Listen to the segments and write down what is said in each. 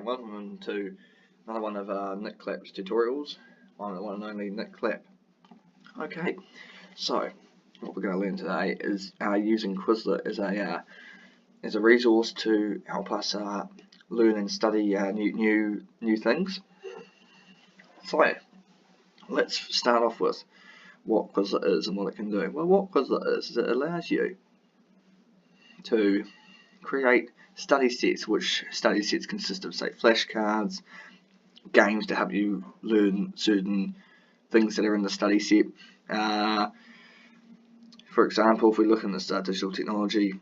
welcome to another one of Nick Clapp's tutorials. I'm the one and only Nick Clapp. Okay, so what we're going to learn today is using Quizlet as a resource to help us learn and study new things. So let's start off with what Quizlet is and what it can do. Well, what Quizlet is it allows you to create study sets, which study sets consist of, say, flashcards, games to help you learn certain things that are in the study set. For example, if we look in this digital technology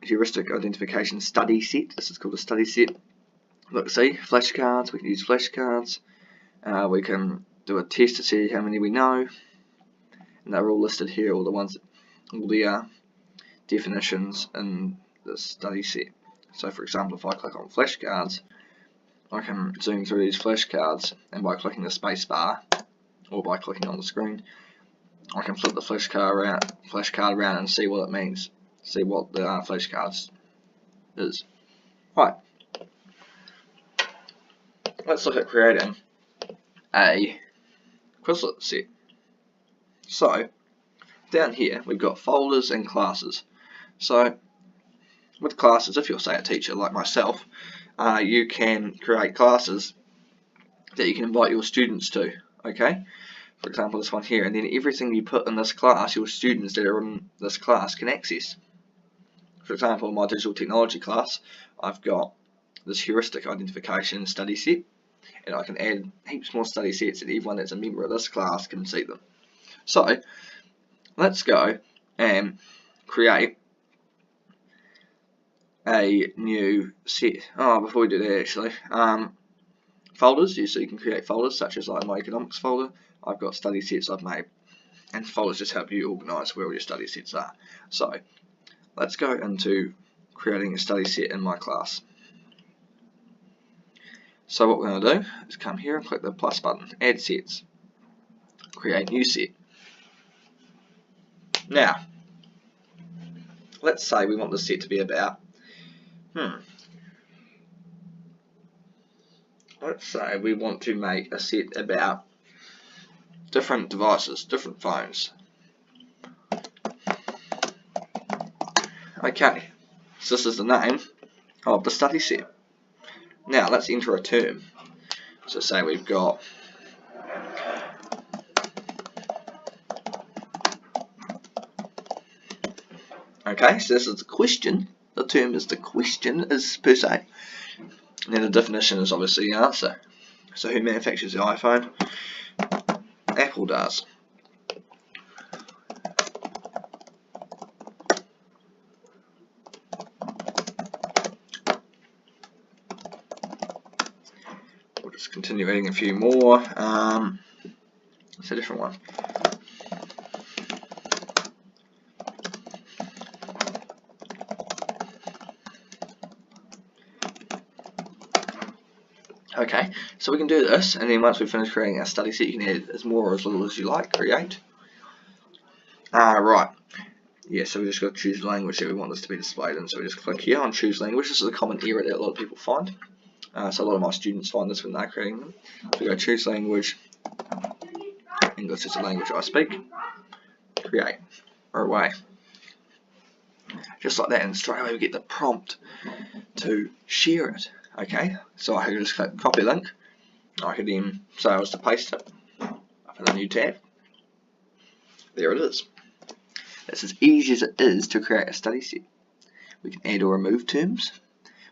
heuristic identification study set, this is called a study set. Look, see, flashcards, we can use flashcards. We can do a test to see how many we know, and they're all listed here, all the definitions in the study set. So for example, if I click on flashcards, I can zoom through these flashcards, and by clicking the space bar or by clicking on the screen, I can flip the flashcard around and see what it means, see what the flashcards is. Right, let's look at creating a Quizlet set. So down here we've got folders and classes. So with classes, if you're, say, a teacher like myself, you can create classes that you can invite your students to, okay? For example, this one here, and then everything you put in this class, your students that are in this class can access. For example, in my digital technology class, I've got this heuristic identification study set, and I can add heaps more study sets, and everyone that's a member of this class can see them. So let's go and create a new set. Before we do that, actually, folders. So you can create folders, such as like my economics folder. I've got study sets I've made, and folders just help you organise where all your study sets are. So let's go into creating a study set in my class. So what we're going to do is come here and click the plus button, add sets, create new set. Now, let's say we want the set to be about let's say we want to make a set about different devices, different phones. Okay, so this is the name of the study set. Now let's enter a term. So say we've got okay, so this is the question. The term is the question, is per se. And then the definition is obviously the answer. So who manufactures the iPhone? Apple does. We'll just continue adding a few more. It's a different one. Okay, so we can do this, and then once we've finished creating our study set, you can add as more or as little as you like, create. Right, yeah, so we just got to choose the language that we want this to be displayed in, so we just click here on choose language. This is a common error that a lot of people find, so a lot of my students find this when they're creating them. So we go choose language, English is the language I speak, create, or away. Just like that, and straight away we get the prompt to share it. Okay, so I can just click copy link. I could then say I was to paste it up in a new tab. There it is. It's as easy as it is to create a study set. We can add or remove terms.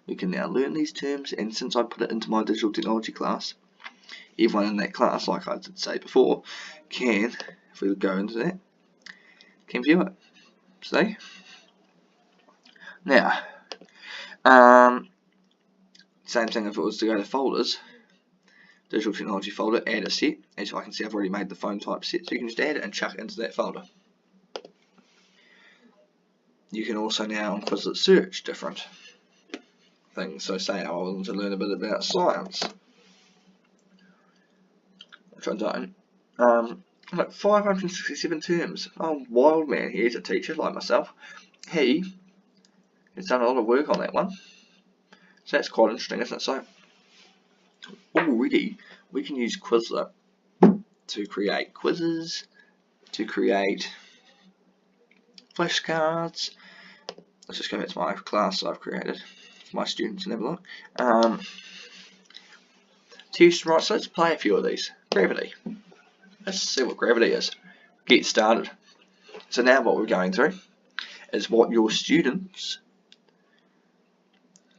We can now learn these terms, and since I put it into my digital technology class, everyone in that class, like I did say before, can, if we go into that, can view it. See? Now, same thing if it was to go to folders, digital technology folder, add a set. As I can see, I've already made the phone type set, so you can just add it and chuck it into that folder. You can also now on Quizlet search different things. So say I wanted to learn a bit about science, which I don't. Like 567 terms. Oh, wild man, he's a teacher like myself. He has done a lot of work on that one. So that's quite interesting, isn't it? So already we can use Quizlet to create quizzes, to create flashcards. Let's just go back to my class I've created for my students and have a look. Right, so let's play a few of these. Gravity. Let's see what gravity is. Get started. So now what we're going through is what your students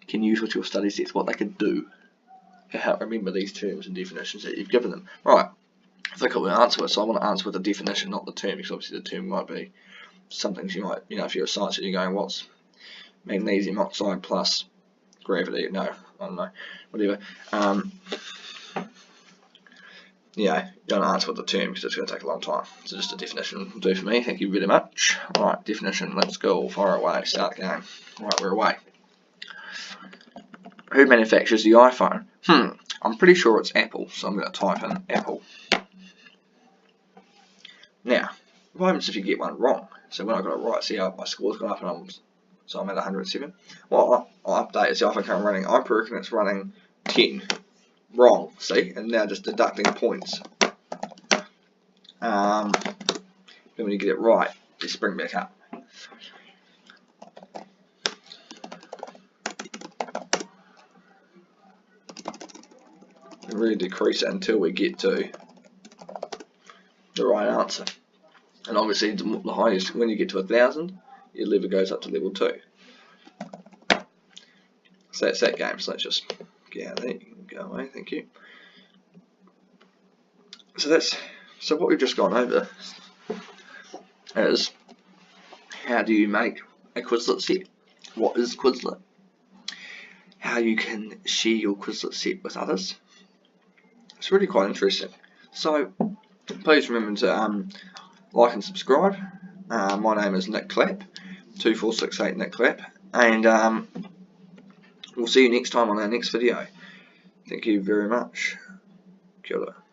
can use with your study sets, what they can do to help remember these terms and definitions that you've given them. Right, if they got an answer, so I want to answer with a definition, not the term, because obviously the term might be some things you might, if you're a science and you're going, what's magnesium oxide plus gravity? No, I don't know, whatever. Yeah, you don't answer with the term because it's going to take a long time. So just a definition will do for me. Thank you very much. Alright, definition, let's go. Fire away, start the game. Alright, we're away. Who manufactures the iPhone? I'm pretty sure it's Apple, so I'm going to type in Apple. Now, what happens if you get one wrong? So when I got it right, see how my score's gone up and so I'm at 107. Well, I'll update it, see if I can running. I reckon it's running 10. Wrong, see, and now just deducting points. Then when you get it right, just bring back up. And really decrease it until we get to the right answer. And obviously, the highest, when you get to 1,000, your level goes up to level 2. So that's that game. So let's just get out of there. You can go away. Thank you. So what we've just gone over is how do you make a Quizlet set? What is Quizlet? How you can share your Quizlet set with others. It's really quite interesting. So please remember to like and subscribe. My name is Nick Clapp, 2468 Nick Clapp, and we'll see you next time on our next video. Thank you very much. Kia ora.